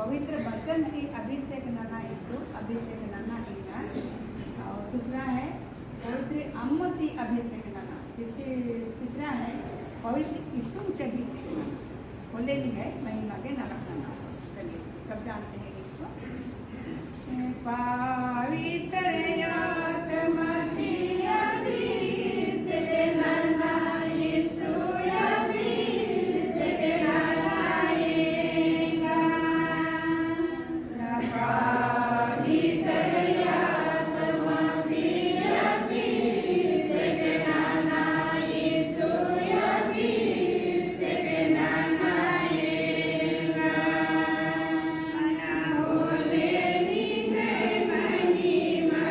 पवित्र वचन की अभिषेक नाना यीशु अभिषेक नाना ईना। और दूसरा है पवित्र अम्मती अभिषेक नाना। तीसरा है पवित्र यीशु के अभिषेक नाना। बोले ही है महिमा के नाना नाना। चलिए सब जानते हैं इसको। पवित्र आत्मा की अभिषेक नाना यीशु अभिषेक नाना ईना। पवित्र आत्मा की अभिषेक नाना यीशु अभिषेक नाना ईना। होले नी महिमा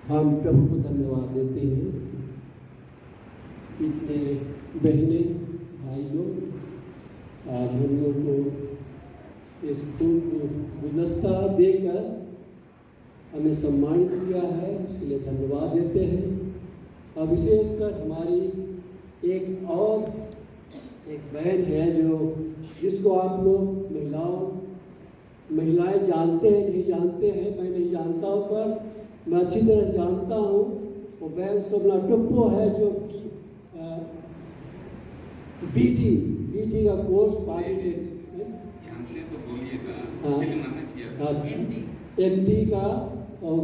हम प्रभु को धन्यवाद देते हैं। इतने बहने भाइयों, आज हम लोग को इस गुलदस्ता देकर हमें सम्मानित किया है, उसके लिए धन्यवाद देते हैं। और विशेषकर हमारी एक बहन है जिसको आप लोग महिलाएं जानते हैं नहीं जानते हैं, मैं नहीं जानता हूँ, पर मैं अच्छी तरह जानता हूँ। वो बहन सपना टुप्पो है जो बीटी का कोर्स MD का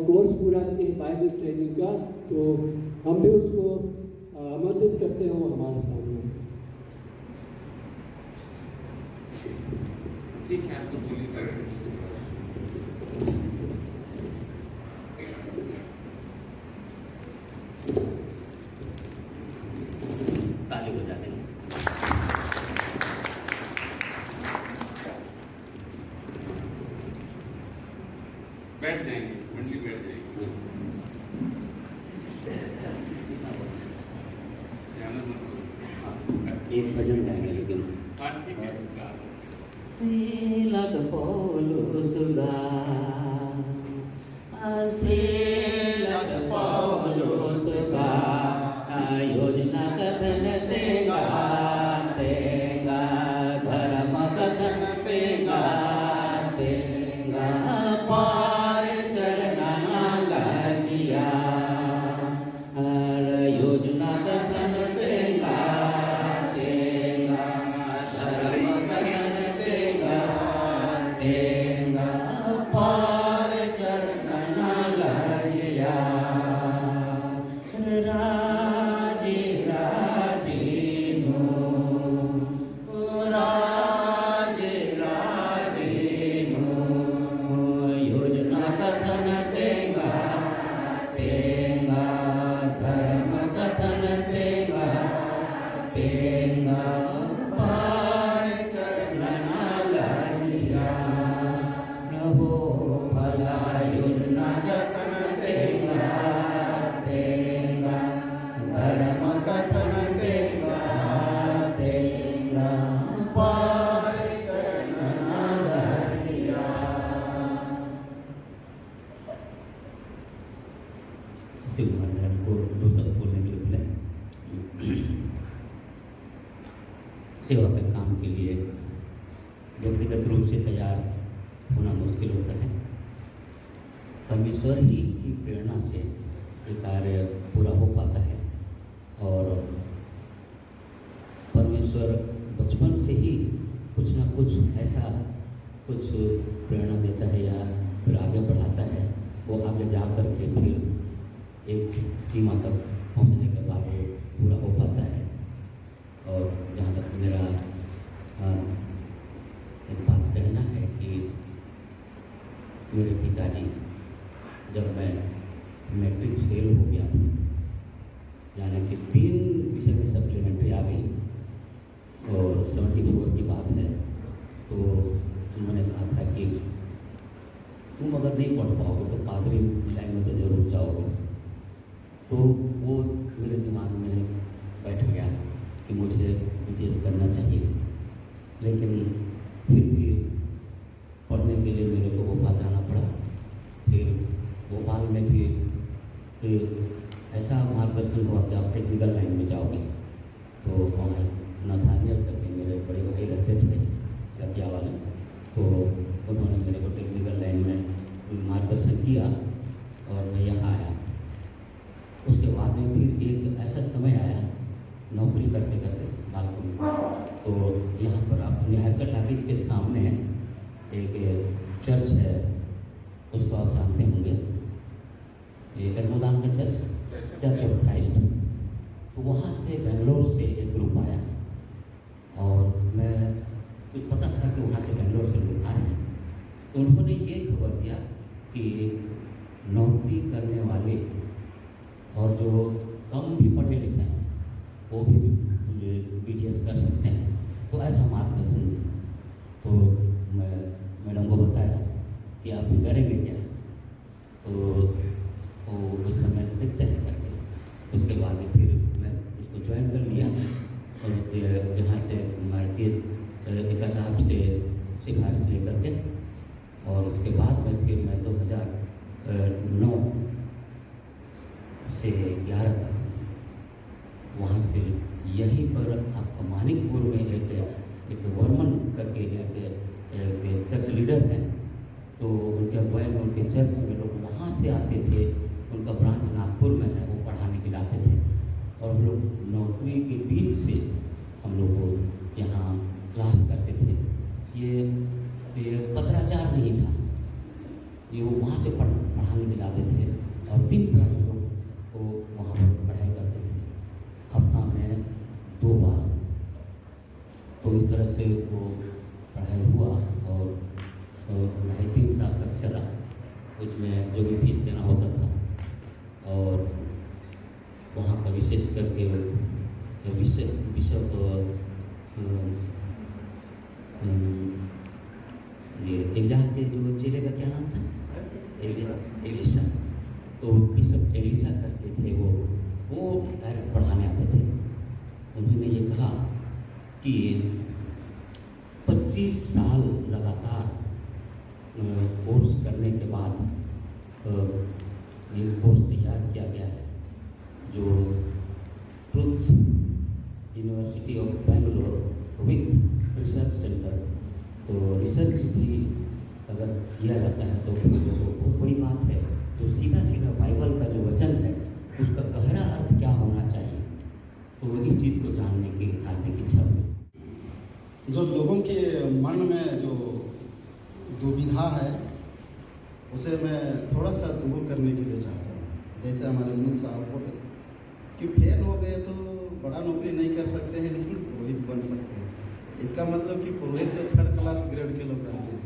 कोर्स पूरा किए बाइबल ट्रेनिंग का, तो हम भी उसको आमंत्रित करते हो हमारे सामने। ठीक है, आपको बोलिए। ताली बजा देंगे। बैठ जाएंगे, मंडली बैठ जाएगी। एक भजन गाएंगे लेकिन Silas Paulus da Silas Paulus da योजना कथन देगा देगा धर्म कथन देगा देगा पार चरना लगिया योजना कथन देगा देगा धर्म कथन देगा देगा पार चरना लगिया योजना कथन देगा देगा धर्म कथन देगा देगा पार चरना लगिया रहो भला योजना कथन देगा देगा धर्म कथन देगा देगा पार चरना लगिया। को दो शब्द बोलने के लिए बुलाए। सेवा के काम के लिए व्यक्तिगत रूप से तैयार होना मुश्किल होता है। परमेश्वर ही की प्रेरणा से ये कार्य पूरा हो पाता है और परमेश्वर बचपन से ही कुछ ना कुछ ऐसा कुछ प्रेरणा देता है या फिर आगे बढ़ाता है। वो आगे जा कर के फिर एक सीमा तक पहुंचने के बाद वो पूरा हो पाता है। और जहाँ तक मेरा एक बात कहना है कि मेरे पिताजी जब मैं मैट्रिक फेल हो गया था, यानी कि 3 विषय में सप्लीमेंट्री आ गई और 74 की बात है, तो उन्होंने कहा था कि तुम अगर नहीं पढ़ पाओगे तो पादरी लाइन में तो जरूर जाओगे। तो वो मेरे दिमाग में बैठ गया कि मुझे BTS करना चाहिए, लेकिन फिर भी पढ़ने के लिए मेरे को भोपाल जाना पड़ा। फिर भोपाल में भी ऐसा मार्गदर्शन हुआ कि आप टेक्निकल लाइन में जाओगे। तो वहाँ नाथानियल करके मेरे बड़े भाई रहते थे रतिया वाले, तो उन्होंने मेरे को टेक्निकल लाइन में मार्गदर्शन किया और मैं यहाँ आया। उसके बाद में फिर एक ऐसा समय आया नौकरी करते करते बालकों में, तो यहाँ पर आप निहायकर टाकीज के सामने एक चर्च है, उसको आप जानते होंगे, ये एर्मोदान का चर्च ऑफ क्राइस्ट। तो वहाँ से बेंगलोर से एक ग्रुप आया और मैं कुछ पता था कि वहाँ से बेंगलोर से लोग आ रहे हैं। तो उन्होंने ये खबर दिया कि नौकरी करने वाले और जो कम भी पढ़े लिखे हैं वो भी BTS कर सकते हैं। तो ऐसा मार्गदर्शन दिया। तो मैं मैडम को बताया कि आप करेंगे क्या। तो उस समय से 11 तक। वहाँ से यहीं पर आपका मानिकपुर में एक वर्मन करके एक चर्च लीडर है, तो उनके अगुवाई में उनके चर्च में लोग वहाँ से आते थे। उनका ब्रांच नागपुर में है, वो पढ़ाने के लिए आते थे और हम लोग नौकरी के बीच से हम लोग को यहाँ क्लास करते थे। ये पत्राचार नहीं था, ये वो वहाँ से पढ़ाने के लिए आते थे और दिन भर हम लोग को वहाँ पर पढ़ाई करते थे, हफ्ता में 2 बार। तो इस तरह से वो पढ़ाई हुआ और 2.5-3 साल तक चला। उसमें जो भी फीस देना होता था और वहाँ का विशेष करके बिशप ये एलिया के जो चेले का क्या नाम था, एलिशा। तो बिशप एलिशा करके थे, वो डायरेक्ट पढ़ाने आते थे। उन्होंने ये कहा कि 25 साल लगातार कोर्स करने के बाद ये कोर्स तैयार किया गया है, जो truth university of Bangalore with research centre. तो रिसर्च भी अगर किया जाता है तो बहुत बड़ी बात है। तो सीधा सीधा बाइबल का जो वचन है उसका गहरा अर्थ क्या होना चाहिए, तो इस चीज़ को जानने की हार्दिक इच्छा हुई। जो लोगों के मन में जो दुविधा है उसे मैं थोड़ा सा दूर करने के लिए चाहता हूँ। जैसे हमारे मूल साहब बोले कि फेल हो गए तो बड़ा नौकरी नहीं कर सकते हैं लेकिन पुरोहित बन सकते हैं। इसका मतलब कि पुरोहित तो 3rd क्लास ग्रेड के लोग रहते हैं।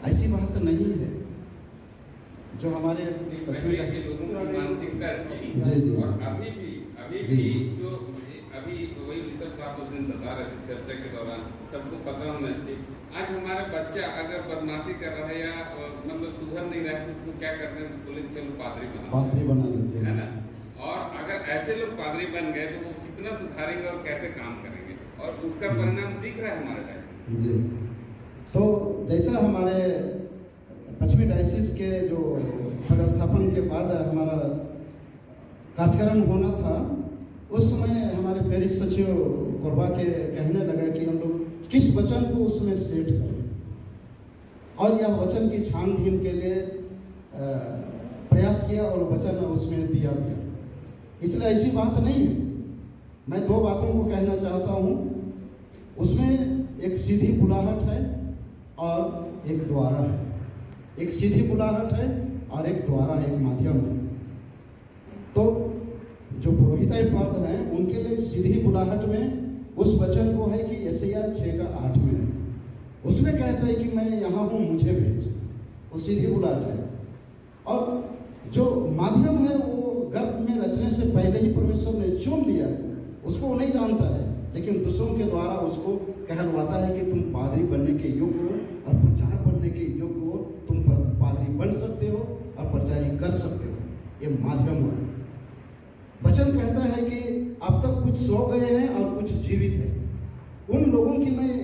ऐसी बात नहीं है। जो हमारे पहले के लोगों की मानसिकता थी, जी और अभी भी जो अभी वही बिशप साहब उस दिन बता रहे थे चर्चा के दौरान, सबको पता होना चाहिए। आज हमारा बच्चा अगर बदमाशी कर रहा है या मतलब सुधर नहीं रहा है तो उसको क्या करते हैं, बोले चलो पादरी बना देते है ना। और अगर ऐसे लोग पादरी बन गए तो वो कितना सुधारेंगे और कैसे काम करेंगे, और उसका परिणाम दिख रहा है हमारे डायसिस जी। तो जैसा हमारे पश्चिमी डायसिस के जो पदस्थापन के बाद हमारा कार्यक्रम होना था, उस समय हमारे पेरिस सचिव कोरबा के कहने लगा कि हम लोग किस वचन को उसमें सेट करें, और यह वचन की छानबीन के लिए प्रयास किया और वचन उसमें दिया गया। इसलिए ऐसी बात नहीं है। मैं 2 बातों को कहना चाहता हूँ। उसमें एक सीधी बुलाहट है और एक द्वारा है। एक सीधी बुलाहट है और एक द्वारा है, एक माध्यम है। तो जो पुरोहिताई पद हैं उनके लिए सीधी बुलाहट में उस वचन को है कि यशायाह 6:8 में है। उसमें कहता है कि मैं यहाँ हूँ, मुझे भेज। वो सीधी बुलाहट है। और जो माध्यम है वो गर्भ में रचने से पहले ही परमेश्वर ने चुन लिया है। उसको वो नहीं जानता है, लेकिन दूसरों के द्वारा उसको कहलवाता है कि तुम पादरी बनने के योग्य हो और प्रचार बनने के योग्य हो। तुम पादरी बन सकते हो और प्रचारी कर सकते हो। ये माध्यम है। वचन कहता है कि अब तक कुछ सो गए हैं और कुछ जीवित हैं। उन लोगों की मैं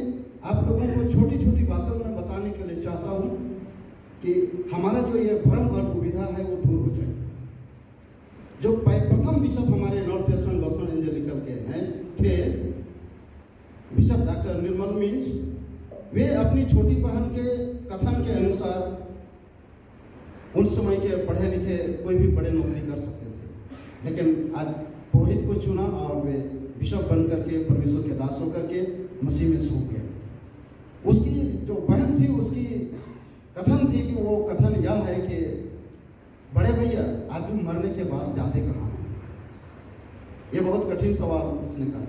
आप लोगों को छोटी छोटी बातों में बताने के लिए चाहता हूँ कि हमारा जो ये भ्रम और दुविधा है वो दूर हो जाए। जो प्रथम बिशप हमारे नॉर्थ वेस्टर्न गॉस्पेल एवेंजेलिकल के हैं थे बिशप डॉक्टर निर्मल मिंज, वे अपनी छोटी बहन के कथन के अनुसार उस समय के पढ़े लिखे कोई भी बड़े नौकरी कर सकते थे, लेकिन आज पुरोहित को चुना और वे बिशप बन करके परमेश्वर के दास होकर के मसीह में सो गए। उसकी जो बहन थी उसकी कथन थी कि वो कथन यह है कि बड़े भैया आदमी मरने के बाद जाते कहाँ हैं। ये बहुत कठिन सवाल उसने कहा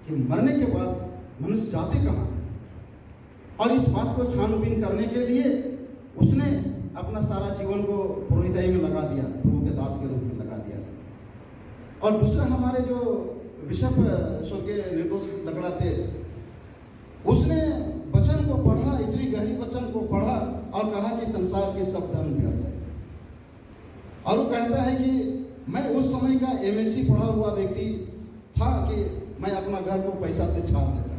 कि मरने के बाद मनुष्य जाते कहाँ हैं। और इस बात को छानबीन करने के लिए उसने अपना सारा जीवन को पुरोहिताई में लगा दिया, प्रभु के दास के रूप में लगा दिया। और दूसरा हमारे जो बिशप स्वर्गीय निर्दोष लकड़ा थे, उसने वचन को पढ़ा, इतनी गहरी वचन को पढ़ा और कहा कि संसार के सब धन व्यर्थ है। और वो कहता है कि मैं उस समय का MSc पढ़ा हुआ व्यक्ति था कि मैं अपना घर को पैसा से छाप देता,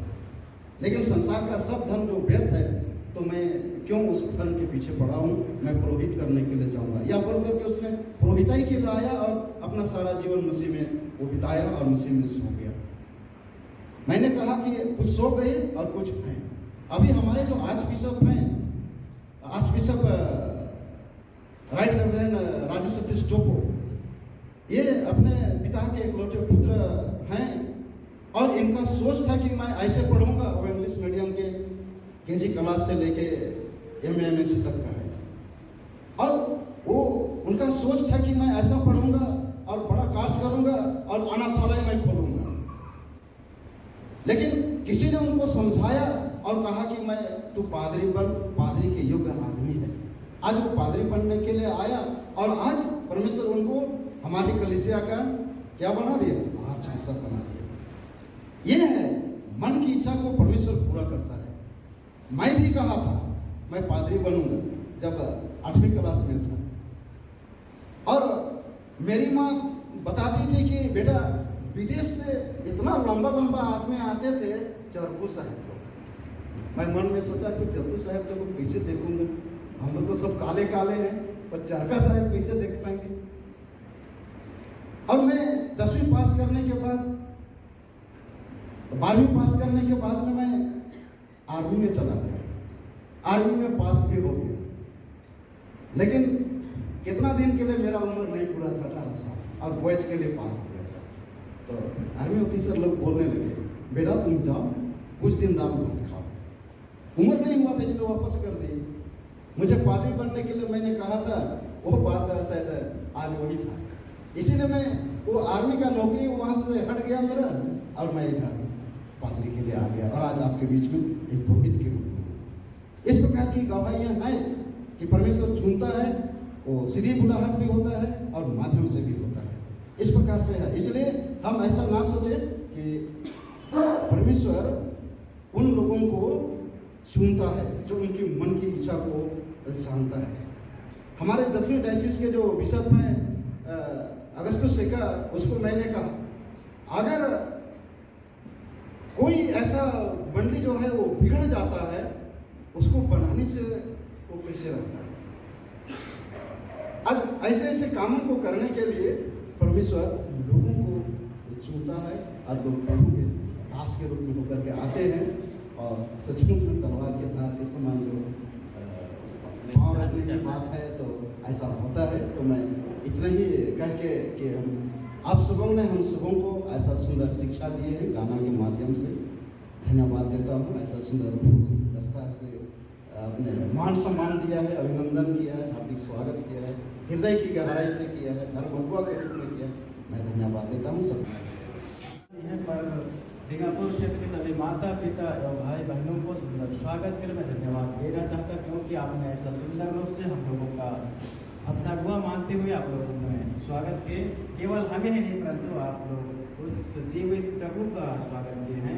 लेकिन संसार का सब धन जो व्यर्थ है तो मैं क्यों उस धर्म के पीछे पड़ा हूँ, मैं पुरोहित करने के लिए जाऊँगा, या बोल करके उसने पुरोहिताई के लिए आया और अपना सारा जीवन मसीह में वो बिताया और मसीह में सो गया। मैंने कहा कि कुछ सो गए और कुछ हैं। अभी हमारे जो आर्च बिशप हैं, archbishop right reverend Raju Satish Toppo, ये अपने पिता के इकलौते पुत्र हैं और इनका सोच था कि मैं ऐसे पढ़ूंगा। वो इंग्लिश मीडियम के केजी क्लास से लेके MA तक का है और वो उनका सोच था कि मैं ऐसा पढ़ूंगा और बड़ा कार्य करूंगा और अनाथालय में खोलूंगा। लेकिन किसी ने उनको समझाया और कहा कि मैं तू पादरी बन, पादरी के योग्य आदमी है। आज वो पादरी बनने के लिए आया और आज परमेश्वर उनको हमारी कलीसिया का क्या बना दिया, आर्च बिशप बना दिया। ये है मन की इच्छा को परमेश्वर पूरा करता है। मैं भी कहा था मैं पादरी बनूंगा जब 8वीं क्लास में था और मेरी माँ बताती थी कि बेटा विदेश से इतना लंबा लंबा आदमी आते थे चरकू साहब को। मैं मन में सोचा कि चरकू साहब को कैसे देखूंगा, हम लोग तो सब काले काले हैं और चरका साहब कैसे देख पाएंगे। और मैं 10वीं पास करने के बाद 12वीं पास करने के बाद में मैं आर्मी में चला गया। आर्मी में पास भी हो गया, लेकिन कितना दिन के लिए मेरा उम्र नहीं पूरा था, 18 साल, और बॉयज के लिए पार हो गया था। तो आर्मी ऑफिसर लोग बोलने लगे, बेटा तुम जाओ कुछ दिन दाल भात खाओ। उम्र नहीं हुआ था इसलिए वापस कर दी। मुझे पादरी बनने के लिए मैंने कहा था, वो बात शायद आज वही था। इसीलिए मैं वो आर्मी का नौकरी वहाँ से हट गया मेरा और मैं इधर पादरी के लिए आ गया और आज आपके बीच में एक पुरोहित के रूप में। इस प्रकार की गवाहियाँ हैं कि परमेश्वर चुनता है, वो सीधी बुलाहट भी होता है और माध्यम से भी होता है। इस प्रकार से है। इसलिए हम ऐसा ना सोचें कि परमेश्वर उन लोगों को चुनता है जो उनकी मन की इच्छा को जानता है। हमारे दक्षिण डायसिस के जो बिशप हैं अगस्तुस सेका, उसको मैंने कहा अगर कोई ऐसा मंडली जो है वो बिगड़ जाता है, उसको बनाने से वो कैसे रहता है। आज ऐसे ऐसे कामों को करने के लिए परमेश्वर लोगों को चुनता है और लोग प्रभु के दास के रूप में होकर के आते हैं और सचमुच में तलवार के धार के समान जो भाव रखने की बात है तो ऐसा होता है। तो मैं इतना ही कह के कि आप सबों ने हम सबों को ऐसा सुंदर शिक्षा दी है गाना के माध्यम से, धन्यवाद देता हूँ। ऐसा सुंदर दस्ता से आपने मान सम्मान दिया है, अभिनंदन किया है, हार्दिक स्वागत किया है, हृदय की गहराई से किया है, धर्म अगुआ के रूप में किया। मैं धन्यवाद देता हूँ सब। पर डिंगापुर क्षेत्र के सभी माता पिता एवं भाई बहनों को सुंदर स्वागत के लिए मैं धन्यवाद देना चाहता, क्योंकि आपने ऐसा सुंदर रूप से हम लोगों का अपना अगुआ मानते हुए आप लोगों ने स्वागत किए। केवल हमें ही नहीं परंतु आप लोग उस जीवित प्रभु का स्वागत किए हैं।